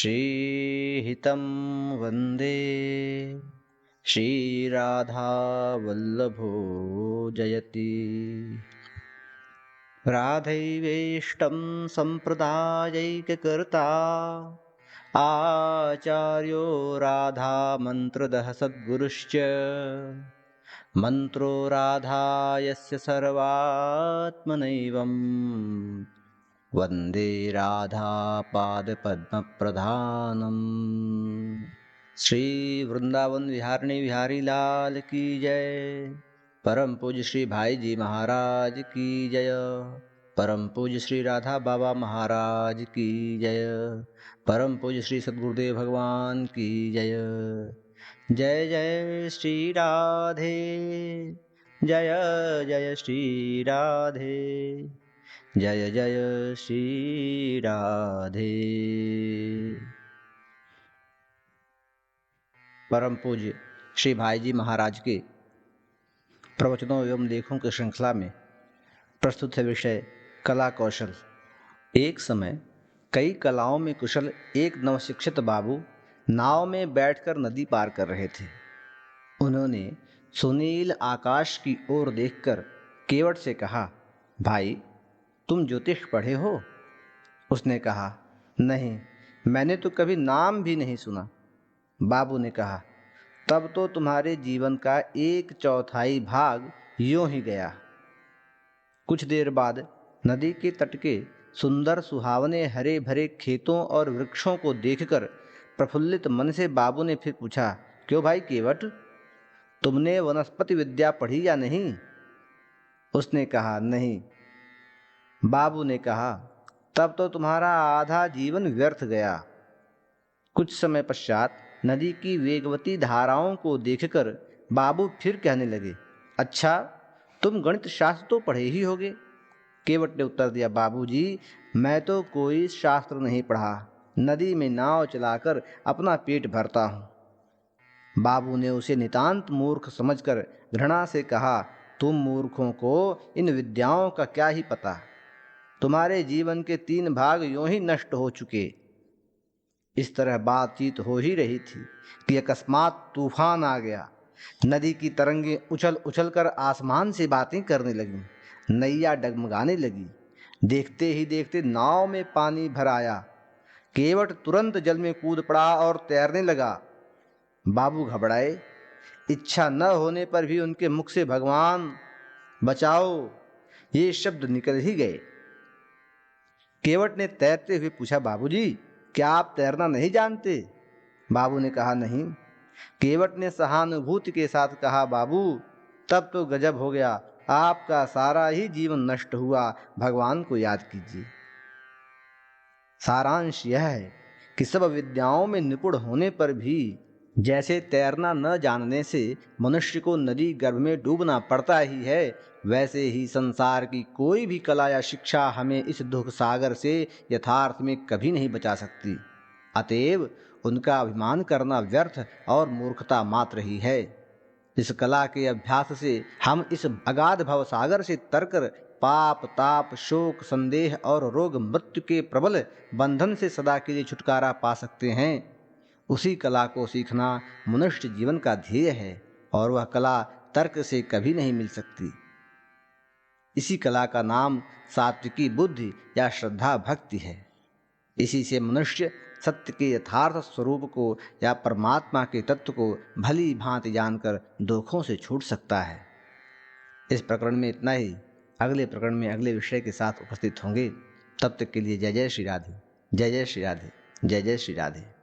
श्रीहितं वन्दे श्रीराधावल्लभो जयति। राधैवेष्टं सम्प्रदायैककर्ता आचार्यो राधामन्त्रदः सद्गुरुश्च। मन्त्रो राधायस्य सर्वात्मनैवम् वन्दे राधापादपद्मप्रधानम्। श्री वृंदावन विहारिणी विहारी लाल की जय। परम पूज्य श्री भाई जी महाराज की जय। परम पूज्य श्री राधा बाबा महाराज की जय। परम पूज्य श्री सद्गुरुदेव भगवान की जय। जय जय श्री राधे, जय जय श्री राधे, जय जय श्री राधे। परम पूज्य श्री भाई जी महाराज के प्रवचनों एवं लेखों की श्रृंखला में प्रस्तुत है विषय कला कौशल। एक समय कई कलाओं में कुशल एक नवशिक्षित बाबू नाव में बैठकर नदी पार कर रहे थे। उन्होंने सुनील आकाश की ओर देखकर केवट से कहा, भाई तुम ज्योतिष पढ़े हो? उसने कहा, नहीं, मैंने तो कभी नाम भी नहीं सुना। बाबू ने कहा, तब तो तुम्हारे जीवन का 1/4 भाग यूं ही गया। कुछ देर बाद नदी के तट के सुंदर सुहावने हरे भरे खेतों और वृक्षों को देखकर प्रफुल्लित मन से बाबू ने फिर पूछा, क्यों भाई केवट, तुमने वनस्पति विद्या पढ़ी या नहीं? उसने कहा, नहीं। बाबू ने कहा, तब तो तुम्हारा आधा जीवन व्यर्थ गया। कुछ समय पश्चात नदी की वेगवती धाराओं को देखकर बाबू फिर कहने लगे, अच्छा तुम गणित शास्त्र तो पढ़े ही होगे। केवट ने उत्तर दिया, बाबूजी मैं तो कोई शास्त्र नहीं पढ़ा, नदी में नाव चलाकर अपना पेट भरता हूँ। बाबू ने उसे नितांत मूर्ख समझकर घृणा से कहा, तुम मूर्खों को इन विद्याओं का क्या ही पता। तुम्हारे जीवन के 3 भाग यूं ही नष्ट हो चुके। इस तरह बातचीत हो ही रही थी कि अकस्मात तूफान आ गया। नदी की तरंगें उछल उछल कर आसमान से बातें करने लगीं। नैया डगमगाने लगी। देखते ही देखते नाव में पानी भर आया। केवट तुरंत जल में कूद पड़ा और तैरने लगा। बाबू घबराए। इच्छा न होने पर भी उनके मुख से भगवान बचाओ ये शब्द निकल ही गए। केवट ने तैरते हुए पूछा, बाबूजी क्या आप तैरना नहीं जानते? बाबू ने कहा, नहीं। केवट ने सहानुभूति के साथ कहा, बाबू तब तो गजब हो गया, आपका सारा ही जीवन नष्ट हुआ, भगवान को याद कीजिए। सारांश यह है कि सब विद्याओं में निपुण होने पर भी जैसे तैरना न जानने से मनुष्य को नदी गर्भ में डूबना पड़ता ही है, वैसे ही संसार की कोई भी कला या शिक्षा हमें इस दुख सागर से यथार्थ में कभी नहीं बचा सकती। अतएव उनका अभिमान करना व्यर्थ और मूर्खता मात्र ही है। इस कला के अभ्यास से हम इस अगाध भव सागर से तरकर पाप ताप शोक संदेह और रोग मृत्यु के प्रबल बंधन से सदा के लिए छुटकारा पा सकते हैं। उसी कला को सीखना मनुष्य जीवन का ध्येय है और वह कला तर्क से कभी नहीं मिल सकती। इसी कला का नाम सात्विकी बुद्धि या श्रद्धा भक्ति है। इसी से मनुष्य सत्य के यथार्थ स्वरूप को या परमात्मा के तत्व को भली भांति जानकर दुखों से छूट सकता है। इस प्रकरण में इतना ही। अगले प्रकरण में अगले विषय के साथ उपस्थित होंगे। तब तक के लिए जय जय श्री राधे, जय जय श्री राधे, जय जय श्री राधे।